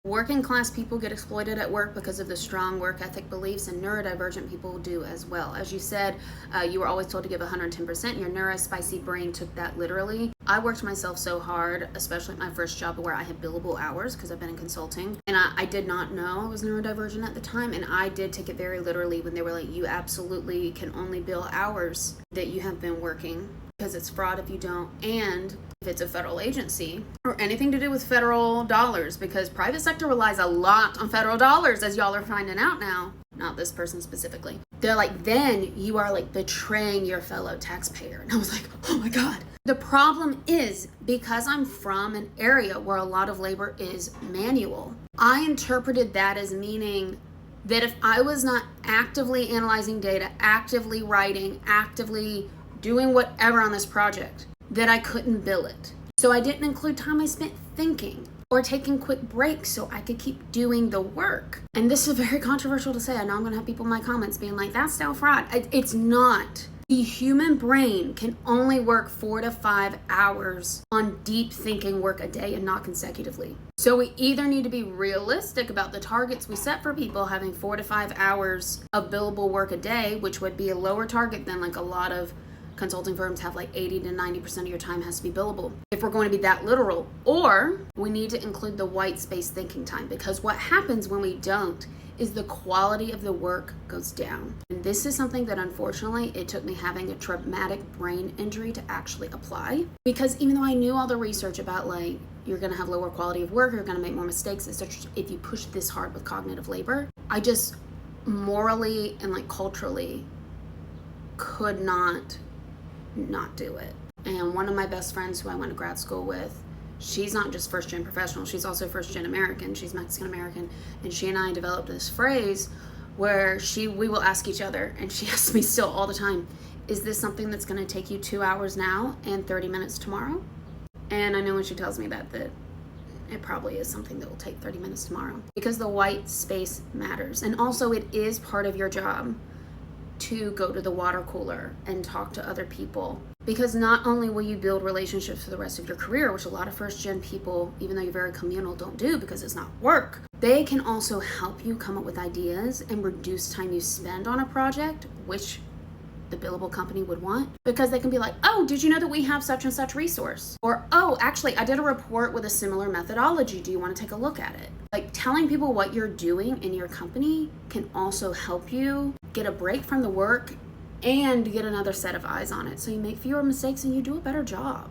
Working class people get exploited at work because of the strong work ethic beliefs, and neurodivergent people do as well. As you said, you were always told to give 110%. Your neurospicy brain took that literally. I worked myself so hard, especially at my first job where I had billable hours because I've been in consulting. And I did not know I was neurodivergent at the time. And I did take it very literally when they were like, you absolutely can only bill hours that you have been working, because it's fraud if you don't, and if it's a federal agency or anything to do with federal dollars, because private sector relies a lot on federal dollars, as y'all are finding out now. Not this person specifically. They're like, then you are like betraying your fellow taxpayer. And I was like, oh my God. The problem is, because I'm from an area where a lot of labor is manual, I interpreted that as meaning that if I was not actively analyzing data, actively writing, actively doing whatever on this project, that I couldn't bill it. So I didn't include time I spent thinking or taking quick breaks so I could keep doing the work. And this is very controversial to say. I know I'm gonna have people in my comments being like, that's still fraud. It's not. The human brain can only work 4 to 5 hours on deep thinking work a day and not consecutively. So we either need to be realistic about the targets we set for people having 4 to 5 hours of billable work a day, which would be a lower target than like a lot of consulting firms have, like 80 to 90% of your time has to be billable, if we're going to be that literal. Or we need to include the white space thinking time, because what happens when we don't is the quality of the work goes down. And this is something that unfortunately it took me having a traumatic brain injury to actually apply, because even though I knew all the research about like you're gonna have lower quality of work, you're gonna make more mistakes, etc., if you push this hard with cognitive labor, I just morally and like culturally could not do it. And one of my best friends who I went to grad school with, she's not just first gen professional, she's also first gen American, she's Mexican American, and she and I developed this phrase where we will ask each other, and she asks me still all the time, is this something that's going to take you 2 hours now and 30 minutes tomorrow? And I know when she tells me that it probably is something that will take 30 minutes tomorrow, because the white space matters. And also it is part of your job to go to the water cooler and talk to other people, because not only will you build relationships for the rest of your career, which a lot of first gen people, even though you're very communal, don't do because it's not work, they can also help you come up with ideas and reduce time you spend on a project, which the billable company would want, because they can be like, oh, did you know that we have such and such resource? Or, oh, actually, I did a report with a similar methodology. Do you want to take a look at it? Like, telling people what you're doing in your company can also help you get a break from the work and get another set of eyes on it, so you make fewer mistakes and you do a better job.